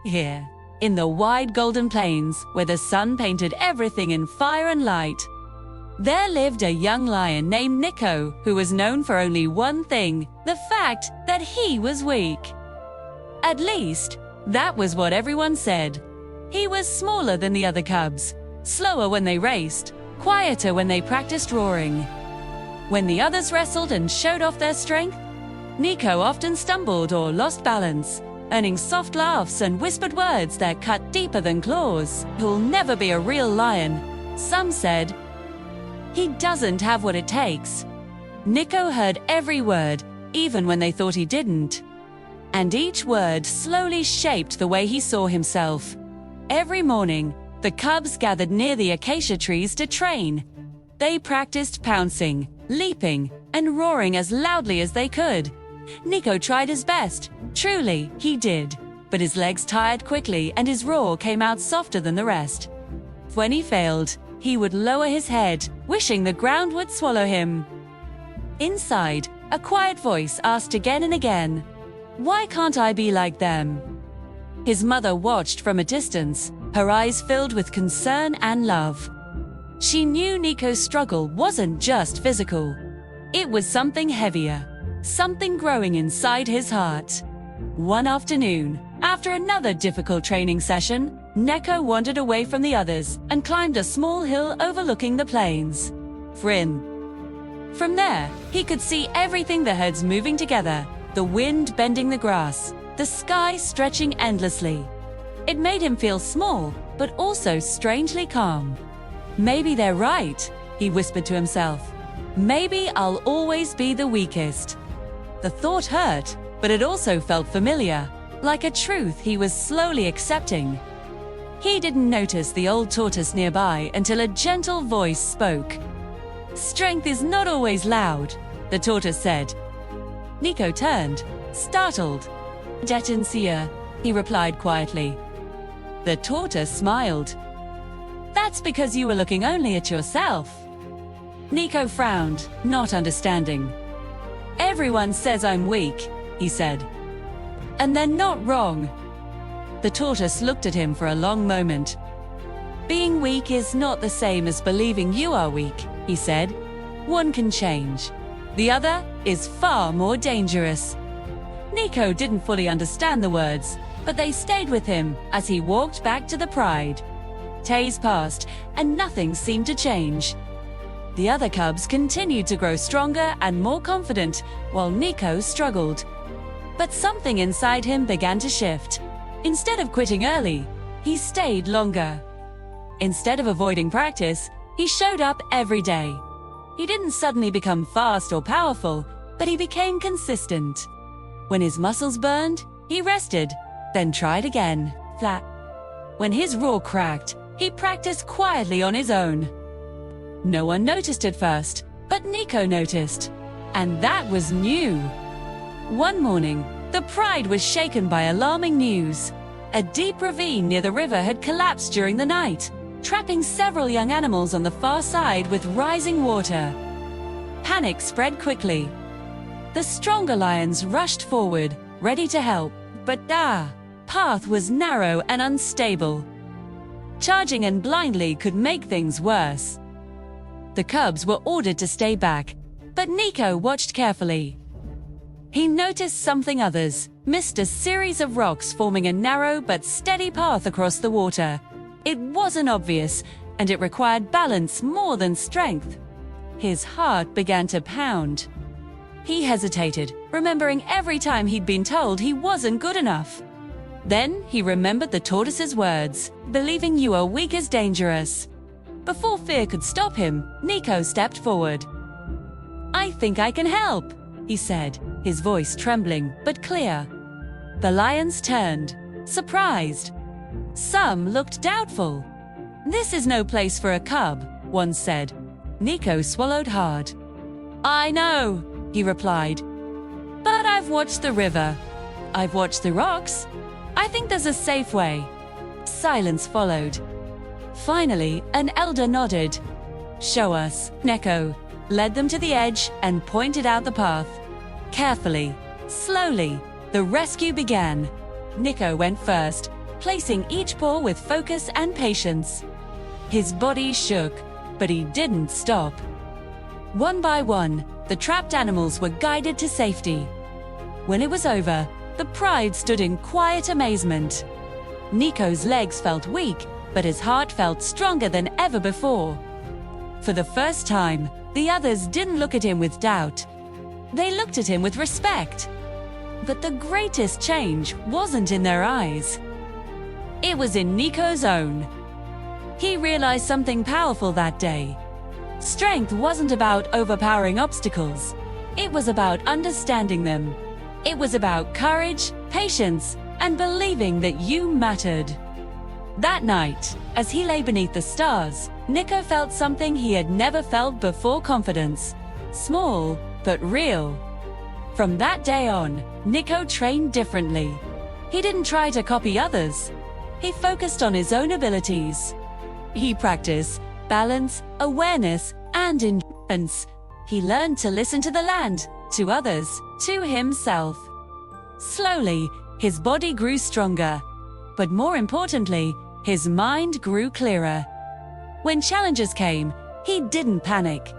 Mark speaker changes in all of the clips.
Speaker 1: Here, in the wide golden plains, where the sun painted everything in fire and light, there lived a young lion named Nico, who was known for only one thing: the fact that he was weak. At least, that was what everyone said. He was smaller than the other cubs, slower when they raced, quieter when they practiced roaring. When the others wrestled and showed off their strength, Nico often stumbled or lost balance, earning soft laughs and whispered words that cut deeper than claws. "He'll never be a real lion," some said. "He doesn't have what it takes." Nico heard every word, even when they thought he didn't. And each word slowly shaped the way he saw himself. Every morning, the cubs gathered near the acacia trees to train. They practiced pouncing, leaping, and roaring as loudly as they could. Nico tried his best. Truly, he did. But his legs tired quickly and his roar came out softer than the rest. When he failed, he would lower his head, wishing the ground would swallow him. Inside, a quiet voice asked again and again, "Why can't I be like them?" His mother watched from a distance, her eyes filled with concern and love. She knew Nico's struggle wasn't just physical. It was something heavier, something growing inside his heart. One afternoon, after another difficult training session, Nico wandered away from the others and climbed a small hill overlooking the plains. From there, he could see everything: the herds moving together, the wind bending the grass, the sky stretching endlessly. It made him feel small, but also strangely calm. "Maybe they're right," he whispered to himself. "Maybe I'll always be the weakest." The thought hurt, but it also felt familiar, like a truth he was slowly accepting. He didn't notice the old tortoise nearby until a gentle voice spoke. "Strength is not always loud," the tortoise said. Nico turned, startled. "Didn't he replied quietly. The tortoise smiled. "That's because you were looking only at yourself." Nico frowned, not understanding. "Everyone says I'm weak," he said. "And they're not wrong." The tortoise looked at him for a long moment. "Being weak is not the same as believing you are weak," he said. "One can change. The other is far more dangerous." Nico didn't fully understand the words, but they stayed with him as he walked back to the pride. Days passed, and nothing seemed to change. The other cubs continued to grow stronger and more confident, while Nico struggled. But something inside him began to shift. Instead of quitting early, he stayed longer. Instead of avoiding practice, he showed up every day. He didn't suddenly become fast or powerful, but he became consistent. When his muscles burned, he rested, then tried again. Flat. When his roar cracked, he practiced quietly on his own. No one noticed at first, but Nico noticed. And that was new. One morning, the pride was shaken by alarming news. A deep ravine near the river had collapsed during the night, trapping several young animals on the far side with rising water. Panic spread quickly. The stronger lions rushed forward, ready to help, but path was narrow and unstable. Charging in blindly could make things worse. The cubs were ordered to stay back, but Nico watched carefully. He noticed something others missed: a series of rocks forming a narrow but steady path across the water. It wasn't obvious, and it required balance more than strength. His heart began to pound. He hesitated, remembering every time he'd been told he wasn't good enough. Then he remembered the tortoise's words: "Believing you are weak is dangerous." Before fear could stop him, Nico stepped forward. "I think I can help," he said, his voice trembling but clear. The lions turned, surprised. Some looked doubtful. "This is no place for a cub," one said. Nico swallowed hard. "I know," he replied. "But I've watched the river. I've watched the rocks. I think there's a safe way." Silence followed. Finally, an elder nodded. "Show us." Nico led them to the edge and pointed out the path. Carefully, slowly, the rescue began. Nico went first, placing each paw with focus and patience. His body shook, but he didn't stop. One by one, the trapped animals were guided to safety. When it was over, the pride stood in quiet amazement. Nico's legs felt weak, but his heart felt stronger than ever before. For the first time, the others didn't look at him with doubt. They looked at him with respect. But the greatest change wasn't in their eyes. It was in Nico's own. He realized something powerful that day. Strength wasn't about overpowering obstacles. It was about understanding them. It was about courage, patience, and believing that you mattered. That night, as he lay beneath the stars, Nico felt something he had never felt before: confidence. Small, but real. From that day on, Nico trained differently. He didn't try to copy others. He focused on his own abilities. He practiced balance, awareness, and endurance. He learned to listen to the land, to others, to himself. Slowly, his body grew stronger. But more importantly, his mind grew clearer. When challenges came, he didn't panic.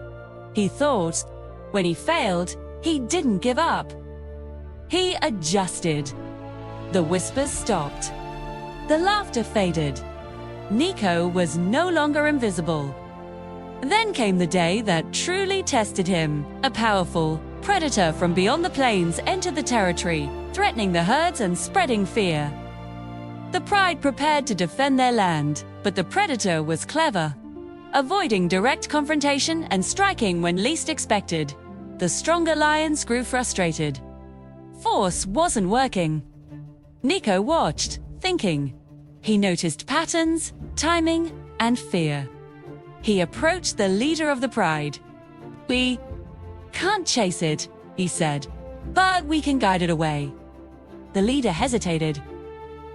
Speaker 1: He thought. When he failed, he didn't give up. He adjusted. The whispers stopped. The laughter faded. Nico was no longer invisible. Then came the day that truly tested him. A powerful predator from beyond the plains entered the territory, threatening the herds and spreading fear. The pride prepared to defend their land, but the predator was clever, avoiding direct confrontation and striking when least expected. The stronger lions grew frustrated. Force wasn't working. Nico watched, thinking. He noticed patterns, timing, and fear. He approached the leader of the pride. "We can't chase it," he said, "but we can guide it away." The leader hesitated.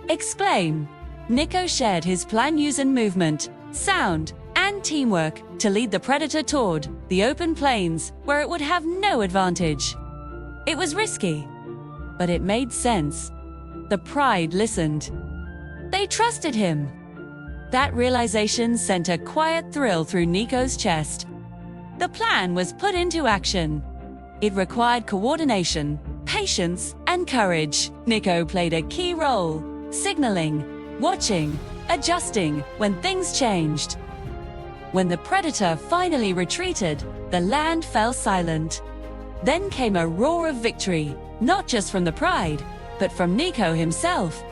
Speaker 1: "Explain." Nico shared his plan using movement, sound, and teamwork to lead the predator toward the open plains where it would have no advantage. It was risky, but it made sense. The pride listened. They trusted him. That realization sent a quiet thrill through Nico's chest. The plan was put into action. It required coordination, patience, and courage. Nico played a key role, signaling, watching, adjusting when things changed. When the predator finally retreated, the land fell silent. Then came a roar of victory, not just from the pride, but from Nico himself.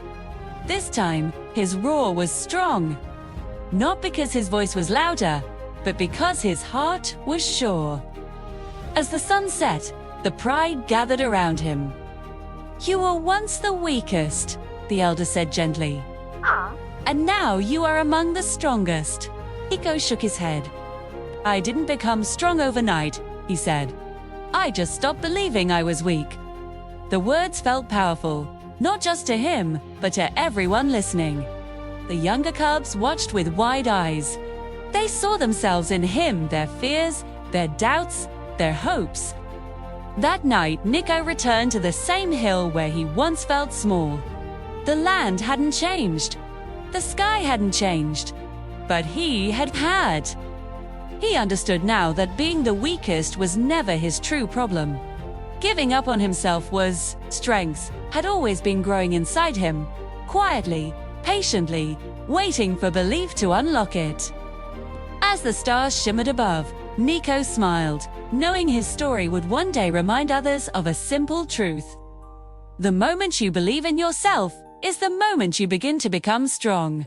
Speaker 1: This time, his roar was strong. Not because his voice was louder, but because his heart was sure. As the sun set, the pride gathered around him. "You were once the weakest," the elder said gently. "And now you are among the strongest." Nico shook his head. "I didn't become strong overnight," he said. "I just stopped believing I was weak." The words felt powerful, not just to him, but to everyone listening. The younger cubs watched with wide eyes. They saw themselves in him, their fears, their doubts, their hopes. That night, Nico returned to the same hill where he once felt small. The land hadn't changed. The sky hadn't changed. But he had. He understood now that being the weakest was never his true problem. Giving up on himself was strength, had always been growing inside him, quietly, patiently, waiting for belief to unlock it. As the stars shimmered above, Nico smiled, knowing his story would one day remind others of a simple truth. The moment you believe in yourself is the moment you begin to become strong.